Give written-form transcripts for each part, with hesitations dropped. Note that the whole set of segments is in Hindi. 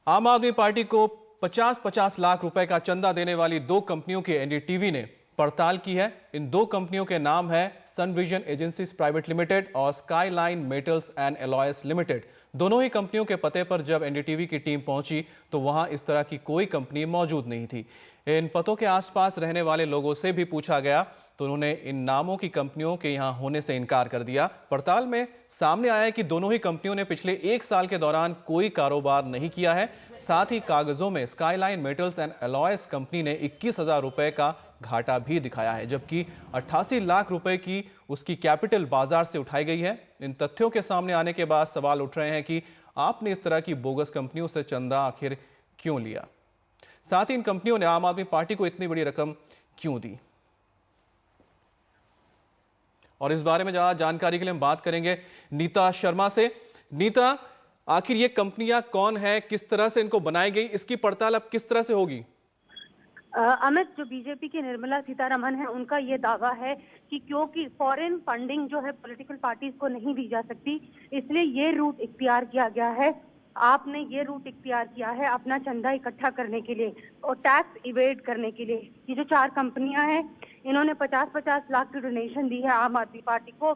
आम आदमी पार्टी को 50-50 लाख रुपए का चंदा देने वाली दो कंपनियों की एनडीटीवी ने पड़ताल की है। इन दो कंपनियों के नाम है सन विजन एजेंसीज प्राइवेट लिमिटेड और skyline metals and Alois limited. दोनों ही कंपनियों के पते पर जब एनडीटीवी की टीम पहुंची तो वहां इस तरह की कोई कंपनी मौजूद नहीं थी। इन पतों के आसपास रहने वाले लोगों से भी पूछा गया तो उन्होंने इन नामों की कंपनियों के यहां होने से इनकार कर दिया। पड़ताल में सामने आया है कि दोनों ही कंपनियों ने पिछले 1 साल के दौरान कोई कारोबार नहीं किया है। साथ ही कागजों में skyline metals and Alois company ने 21,000 रुपए का घाटा भी दिखाया है, जबकि 88 लाख रुपए की उसकी कैपिटल बाजार से उठाई गई है। इन तथ्यों के सामने आने के बाद सवाल उठ रहे हैं कि आपने इस तरह की बोगस कंपनियों से चंदा आखिर क्यों लिया। साथ ही इन कंपनियों ने आम आदमी पार्टी को इतनी बड़ी रकम क्यों दी। और इस बारे में ज्यादा जानकारी के लिए हम बात करेंगे नीता शर्मा से। नीता, आखिर ये कंपनियां कौन है, किस तरह से इनको बनाई गई, इसकी पड़ताल अब किस तरह से होगी? अमित, जो बीजेपी की निर्मला सीतारमण है, उनका ये दावा है कि क्योंकि फॉरेन फंडिंग जो है पॉलिटिकल पार्टीज को नहीं दी जा सकती, इसलिए ये रूट इख्तियार किया गया है। आपने ये रूट इख्तियार किया है अपना चंदा इकट्ठा करने के लिए और टैक्स इवेड करने के लिए। ये जो 4 कंपनियां हैं, इन्होंने 50-50 लाख की डोनेशन दी है आम आदमी पार्टी को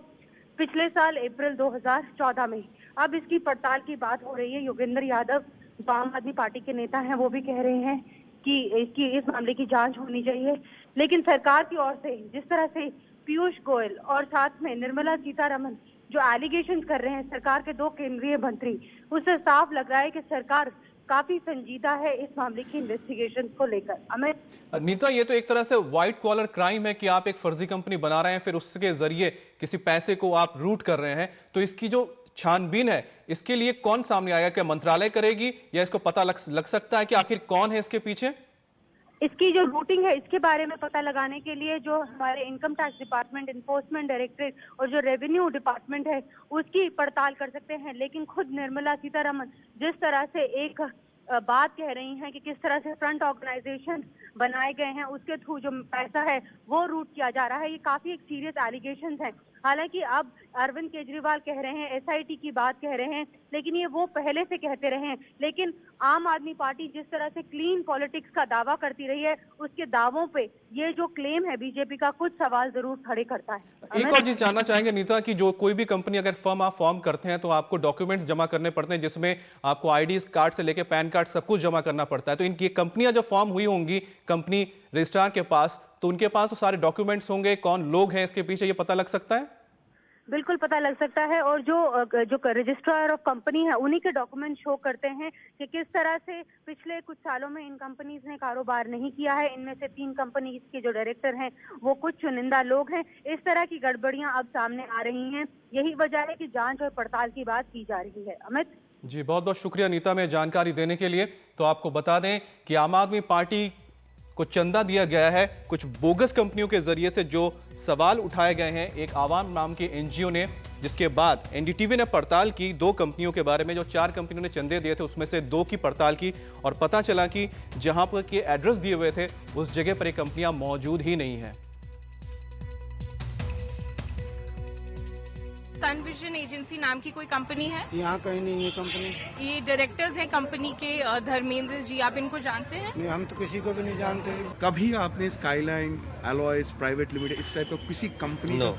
पिछले साल अप्रैल 2014 में। अब इसकी पड़ताल की बात हो रही है। योगेंद्र यादव जो आम आदमी पार्टी के नेता हैं, वो भी कह रहे हैं कि इस मामले की जांच होनी चाहिए। लेकिन सरकार की ओर से जिस तरह से पीयूष गोयल और साथ में निर्मला सीतारमण जो एलिगेशंस कर रहे हैं सरकार के 2 केंद्रीय मंत्री, उससे साफ लग रहा है कि सरकार काफी संजीदा है इस मामले की इन्वेस्टिगेशन को लेकर। अमित, नीता, ये तो एक तरह से व्हाइट कॉलर क्राइम है कि आप एक फर्जी कंपनी बना रहे हैं, फिर उसके जरिए किसी पैसे को आप रूट कर रहे हैं। तो इसकी जो छानबीन है, इसके लिए कौन सामने आएगा? क्या मंत्रालय करेगी या इसको पता लग सकता है कि आखिर कौन है इसके पीछे? इसकी जो रूटिंग है, इसके बारे में पता लगाने के लिए जो हमारे income tax department, enforcement directorate और जो रेवेन्यू डिपार्टमेंट है, उसकी पड़ताल कर सकते हैं। लेकिन खुद निर्मला सीतारमण जिस तरह से एक बात कह रही हैं कि किस तरह से फ्रंट ऑर्गेनाइजेशन बनाए गए हैं, उसके थ्रू जो पैसा है वो रूट किया जा रहा है, ये काफी एक सीरियस एलिगेशंस हैं। हालांकि अब अरविंद केजरीवाल कह रहे हैं, एसआईटी की बात कह रहे हैं, लेकिन ये वो पहले से कहते रहे हैं। लेकिन आम आदमी पार्टी जिस तरह से क्लीन पॉलिटिक्स का दावा करती रही है, उसके दावों पे ये जो क्लेम है बीजेपी का, कुछ सवाल जरूर खड़े करता है। एक और चीज जानना चाहेंगे नीता कि जो कोई भी कंपनी अगर फर्म आप फॉर्म करते हैं तो आपको डॉक्यूमेंट्स जमा करने पड़ते हैं, जिसमें आपको आईडी कार्ड से लेकर पैन कार्ड सब कुछ जमा करना पड़ता है। तो इनकी कंपनियां जब फॉर्म हुई होंगी कंपनी रजिस्ट्रार के पास, तो उनके पास तो सारे डॉक्यूमेंट्स होंगे। कौन लोग हैं इसके पीछे, ये पता लग सकता है? बिल्कुल पता लग सकता है। और जो रजिस्ट्रार ऑफ कंपनी है, उन्हीं के डॉक्यूमेंट शो करते हैं कि किस तरह से पिछले कुछ सालों में इन कंपनीज ने कारोबार नहीं किया है। इनमें से 3 कंपनी के जो डायरेक्टर हैं वो कुछ चुनिंदा लोग हैं। इस तरह की गड़बड़ियां अब सामने आ रही हैं। यही वजह है कि जांच और पड़ताल की बात की जा रही है। अमित जी, बहुत बहुत शुक्रिया नीता में जानकारी देने के लिए। तो आपको बता दें कि आम आदमी पार्टी को चंदा दिया गया है कुछ बोगस कंपनियों के जरिए से, जो सवाल उठाए गए हैं एक आवाम नाम के एनजीओ ने, जिसके बाद एनडीटीवी ने पड़ताल की 2 कंपनियों के बारे में। जो 4 कंपनियों ने चंदे दिए थे उसमें से 2 की पड़ताल की और पता चला कि जहां पर के एड्रेस दिए हुए थे उस जगह पर ये कंपनियां मौजूद ही नहीं है। सन विजन एजेंसी नाम की कोई कंपनी है? यहाँ कहीं नहीं है कंपनी। ये डायरेक्टर्स हैं कंपनी के धर्मेंद्र जी, आप इनको जानते हैं? नहीं, हम तो किसी को भी नहीं जानते। कभी आपने स्काईलाइन एलॉयस प्राइवेट लिमिटेड इस टाइप का किसी company? No,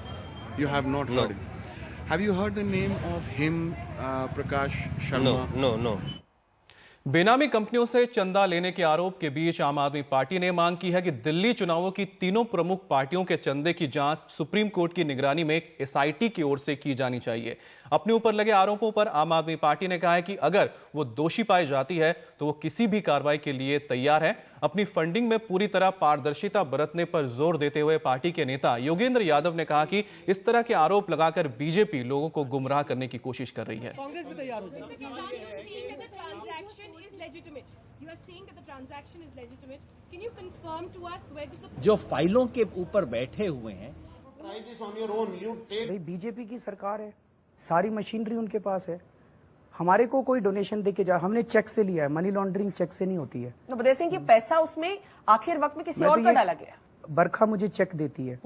you have not heard. Have you heard the name of him, Prakash Sharma? No no. बेनामी कंपनियों से चंदा लेने के आरोप के बीच आम आदमी पार्टी ने मांग की है कि दिल्ली चुनावों की तीनों प्रमुख पार्टियों के चंदे की जांच सुप्रीम कोर्ट की निगरानी में एक एसआईटी की ओर से की जानी चाहिए। अपने ऊपर लगे आरोपों पर आम आदमी पार्टी ने कहा है कि अगर वो दोषी पाई जाती है तो वो किसी भी कार्रवाई के लिए तैयार है। अपनी फंडिंग में पूरी तरह पारदर्शिता बरतने पर जोर देते हुए पार्टी के नेता योगेंद्र यादव ने कहा कि इस तरह के आरोप लगाकर बीजेपी लोगों को गुमराह करने की कोशिश कर रही है। जो फाइलों के ऊपर बैठे हुए हैं, भाई बीजेपी की सरकार है, सारी मशीनरी उनके पास है। हमारे को कोई डोनेशन देके जा, हमने चेक से लिया है, मनी लॉन्ड्रिंग चेक से नहीं होती है। तो बता सिंह कि पैसा उसमें आखिर वक्त में किसी और का डाला गया। बरखा मुझे चेक देती है,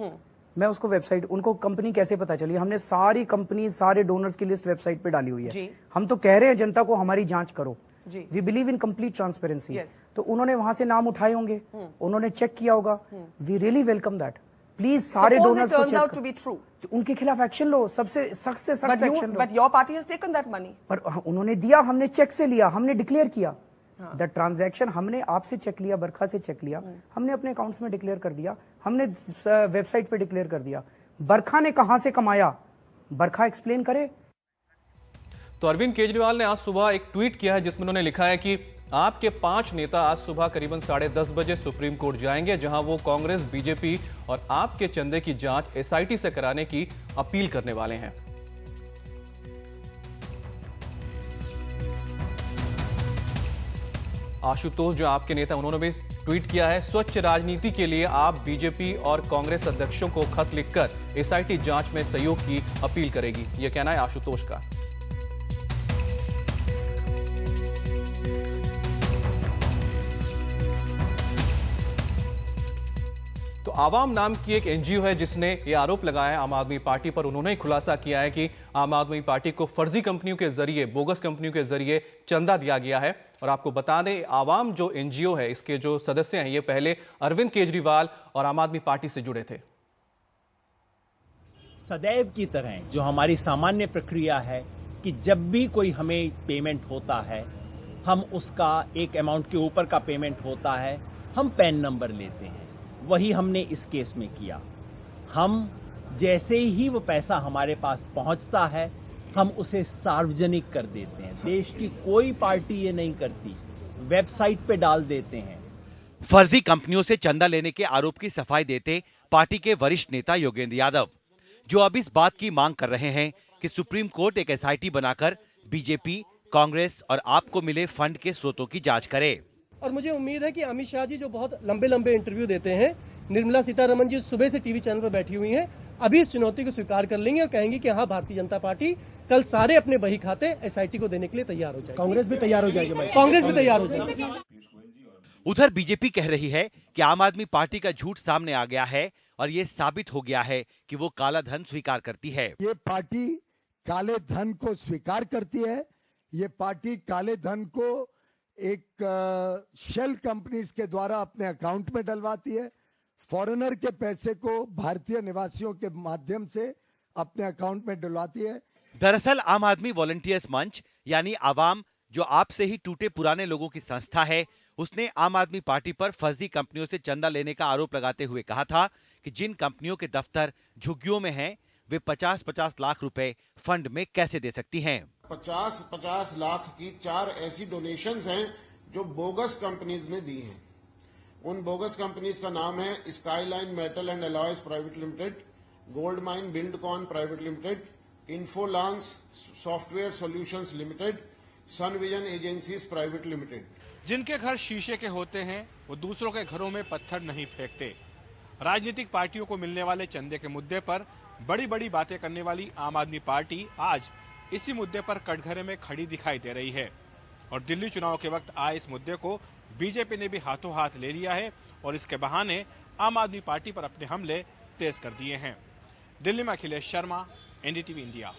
मैं उसको वेबसाइट, उनको कंपनी कैसे पता चली? हमने सारी कंपनी, सारे डोनर्स की लिस्ट वेबसाइट पे डाली हुई है। हम तो कह रहे हैं जनता को हमारी जांच करो। जी। We believe in complete transparency. Yes. तो उन्होंने वहां से नाम उठाए होंगे, उन्होंने चेक किया होगा। We really welcome that. Please सारे डोनर्स को चेक टू बी ट्रू, उनके खिलाफ एक्शन लो, सबसे सख्त से सख्त एक्शन लो। But your party has taken that money. पर उन्होंने दिया, हमने चेक से लिया, हमने डिक्लेयर किया द ट्रांजैक्शन। हमने आपसे चेक लिया, बरखा से चेक लिया, हमने अपने अकाउंट्स में डिक्लेयर कर दिया, हमने वेबसाइट पे डिक्लेयर कर दिया। बरखा ने कहां से कमाया, बरखा एक्सप्लेन करे। तो अरविंद केजरीवाल ने आज सुबह एक ट्वीट किया है जिसमें उन्होंने लिखा है कि आपके 5 नेता आज सुबह करीबन 10:30 बजे सुप्रीम कोर्ट जाएंगे, जहां वो कांग्रेस, बीजेपी और आपके चंदे की जांच एसआईटी से कराने की अपील करने वाले हैं। आशुतोष जो आपके नेता, उन्होंने भी ट्वीट किया है, स्वच्छ राजनीति के लिए आप बीजेपी और कांग्रेस अध्यक्षों को खत लिखकर एसआईटी जांच में सहयोग की अपील करेगी। यह कहना है आशुतोष का। तो आवाम नाम की एक एनजीओ है जिसने ये आरोप लगाया है आम आदमी पार्टी पर। उन्होंने खुलासा किया है कि आम आदमी पार्टी को फर्जी कंपनियों के जरिए, बोगस कंपनियों के जरिए चंदा दिया गया है। और आपको बता दें, आवाम जो एनजीओ है, इसके जो सदस्य हैं, ये पहले अरविंद केजरीवाल और आम आदमी पार्टी से जुड़े थे। सदैव की तरह जो हमारी सामान्य प्रक्रिया है कि जब भी कोई हमें पेमेंट होता है, हम उसका एक अमाउंट के ऊपर का पेमेंट होता है, हम पैन नंबर लेते हैं। वही हमने इस केस में किया। हम जैसे ही वो पैसा हमारे पास पहुंचता है, हम उसे सार्वजनिक कर देते हैं। देश की कोई पार्टी ये नहीं करती, वेबसाइट पे डाल देते हैं। फर्जी कंपनियों से चंदा लेने के आरोप की सफाई देते पार्टी के वरिष्ठ नेता योगेंद्र यादव, जो अब इस बात की मांग कर रहे हैं कि सुप्रीम कोर्ट एक एसआईटी बनाकर बीजेपी, कांग्रेस और आपको मिले फंड के स्रोतों की जांच करे। और मुझे उम्मीद है कि अमित शाह जी जो बहुत लंबे लंबे इंटरव्यू देते हैं, निर्मला सीतारमण जी सुबह से टीवी चैनल पर बैठी हुई हैं, अभी इस चुनौती को स्वीकार कर लेंगे और कहेंगे कि हाँ, भारतीय जनता पार्टी कल सारे अपने बही खाते एसआईटी को देने के लिए तैयार हो जाएगी। कांग्रेस भी तैयार हो जाएगी, कांग्रेस भी तैयार हो जाएगी। उधर बीजेपी कह रही है कि आम आदमी पार्टी का झूठ सामने आ गया है और ये साबित हो गया है कि वो काला धन स्वीकार करती है। ये पार्टी काले धन को स्वीकार करती है। ये पार्टी काले धन को एक शेल कंपनीज के द्वारा अपने अकाउंट में डलवाती है, फॉरेनर के पैसे को भारतीय निवासियों के माध्यम से अपने अकाउंट में डलवाती है। दरअसल आम आदमी वॉलंटियर्स मंच यानी आवाम, जो आपसे ही टूटे पुराने लोगों की संस्था है, उसने आम आदमी पार्टी पर फर्जी कंपनियों से चंदा लेने का आरोप लगाते हुए कहा था कि जिन कंपनियों के दफ्तर झुग्गियों में हैं, वे 50-50 लाख रुपए फंड में कैसे दे सकती हैं। 50-50 लाख की 4 ऐसी डोनेशंस हैं जो बोगस कंपनीज ने दी हैं। उन बोगस कंपनीज का नाम है Skyline Metal and Alloys Private Limited, Gold Mine Buildcon Private Limited, Infolance Software Solutions Limited, Sunvision Agencies Private Limited. जिनके घर शीशे के होते हैं, वो दूसरों के घरों में पत्थर नहीं फेंकते। राजनीतिक पार्टियों को मिलने वाले चंदे के मुद्दे पर बड़ी बड़ी बातें करने वाली आम आदमी पार्टी आज इसी मुद्दे पर कटघरे में खड़ी दिखाई दे रही है। और दिल्ली चुनाव के वक्त आए इस मुद्दे को बीजेपी ने भी हाथों हाथ ले लिया है और इसके बहाने आम आदमी पार्टी पर अपने हमले तेज कर दिए हैं। दिल्ली में अखिलेश शर्मा, एनडीटीवी इंडिया।